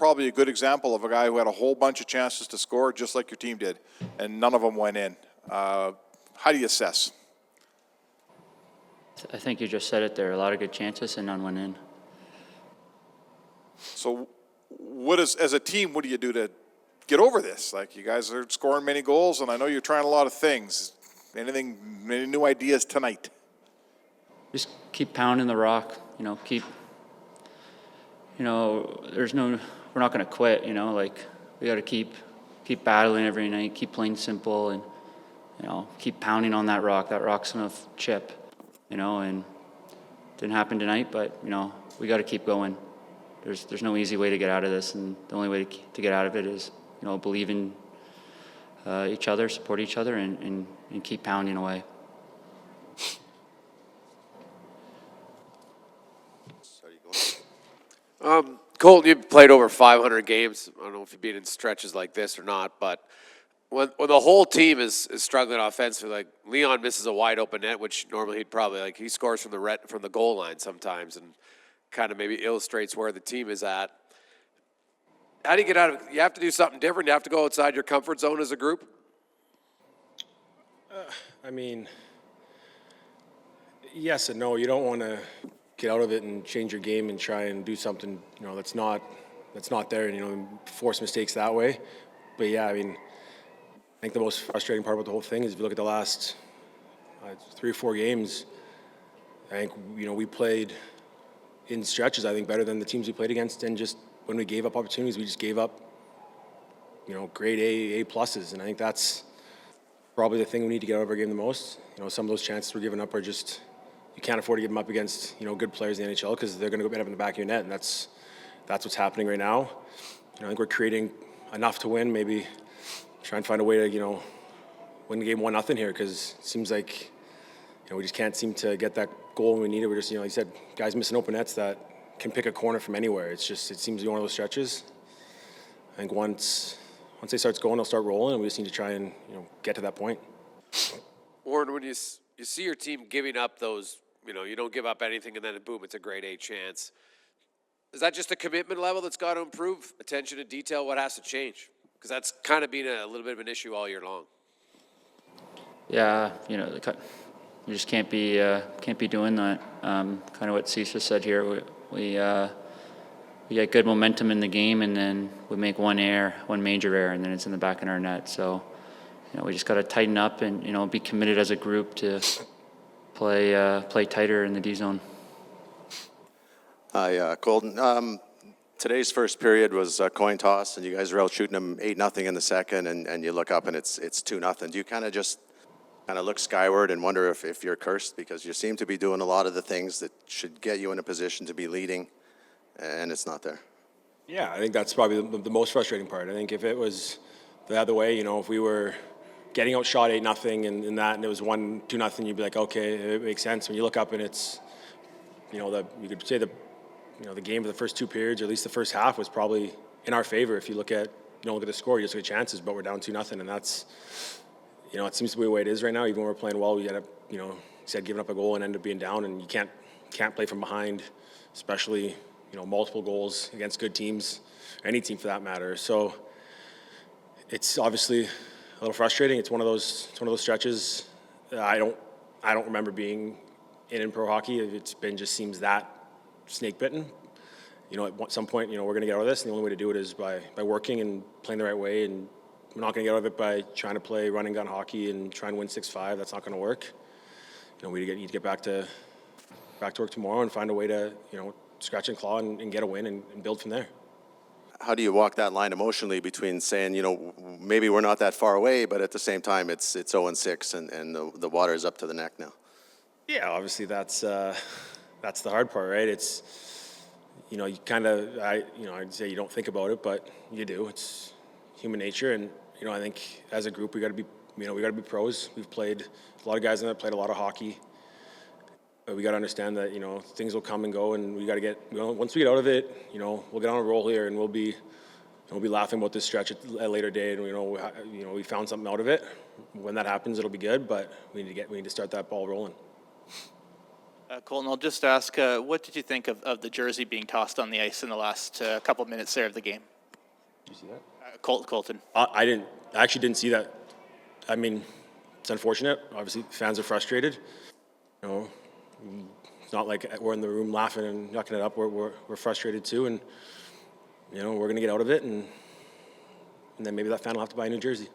probably a good example of a guy who had a whole bunch of chances to score, just like your team did, and none of them went in. How do you assess? I think you just said it there. A lot of good chances and none went in. So as a team, what do you do to get over this? Like, you guys are scoring many goals, and I know you're trying a lot of things. Any new ideas tonight? Just keep pounding the rock, we're not going to quit, we got to keep battling every night, keep playing simple, and, keep pounding on that rock. That rock's going to chip, and it didn't happen tonight, but, we got to keep going. There's no easy way to get out of this, and the only way to get out of it is, believe in each other, support each other, and keep pounding away. Colton, you've played over 500 games. I don't know if you've been in stretches like this or not, but when the whole team is struggling offensively, like Leon misses a wide open net, which normally he'd probably he scores from the goal line sometimes, and kind of maybe illustrates where the team is at. How do you get out of it? You have to do something different. You have to go outside your comfort zone as a group. Yes and no. You don't want to get out of it and change your game and try and do something that's not there, and force mistakes that way. But yeah, I think the most frustrating part about the whole thing is if you look at the last 3 or 4 games, I think we played in stretches better than the teams we played against, and just when we gave up opportunities, we just gave up grade A pluses, and I think that's probably the thing we need to get out of our game the most. Some of those chances we're giving up are just, you can't afford to give them up against good players in the NHL, because they're going to go up in the back of your net, and that's what's happening right now. I think we're creating enough to win. Maybe try and find a way to win the game 1-0 here, because it seems like we just can't seem to get that goal when we need it. We're just like you said, guys missing open nets that can pick a corner from anywhere. It seems to be one of those stretches. I think once they starts going, they'll start rolling, and we just need to try and get to that point. Warren, when you see your team giving up those, you don't give up anything, and then boom, it's a grade A chance. Is that just a commitment level that's got to improve? Attention to detail, what has to change? Because that's kind of been a little bit of an issue all year long. Yeah, we just can't be doing that. Kind of what Cesar said here. We get good momentum in the game, and then we make one major error, and then it's in the back of our net. So, we just got to tighten up and be committed as a group to play tighter in the D zone. Hi, Colton. Today's first period was a coin toss, and you guys were out shooting them 8-0 in the second, and you look up and it's 2-0. Do you kind of look skyward and wonder if you're cursed, because you seem to be doing a lot of the things that should get you in a position to be leading, and it's not there? Yeah, I think that's probably the most frustrating part. I think if it was the other way, if we were getting outshot 8-0 and it was 1-2-0, you'd be like, okay, it makes sense. When you look up and it's, you could say the game of the first 2 periods, or at least the first half, was probably in our favor. If you look at the score, you just look at chances, but we're down 2-0, and that's, it seems to be the way it is right now. Even when we're playing well, we end up, giving up a goal and end up being down, and you can't play from behind, especially multiple goals against good teams, any team for that matter. So it's obviously a little frustrating. It's one of those stretches that I don't remember being in pro hockey. It's been just seems that snake bitten. At some point, we're going to get out of this, and the only way to do it is by working and playing the right way. And we're not going to get out of it by trying to play run and gun hockey and try and win 6-5. That's not going to work. We need to get back to work tomorrow and find a way to scratch and claw and get a win and build from there. How do you walk that line emotionally between saying, maybe we're not that far away, but at the same time it's 0-6 and the water is up to the neck now? Yeah, obviously that's the hard part, right? It's you kind of I'd say you don't think about it, but you do. It's human nature, and I think as a group we got to be we got to be pros. We've played a lot of guys in there played a lot of hockey. We got to understand that things will come and go, and we got to get once we get out of it, we'll get on a roll here, and we'll be laughing about this stretch at a later date, and we found something out of it. When that happens, it'll be good, but we need to start that ball rolling. Colton, I'll just ask, what did you think of the jersey being tossed on the ice in the last couple of minutes there of the game? Did you see that? Colton. I actually didn't see that. I mean, it's unfortunate. Obviously, fans are frustrated. You know, it's not like we're in the room laughing and yucking it up. We're frustrated too, and you know, we're gonna get out of it, and then maybe that fan will have to buy a new jersey.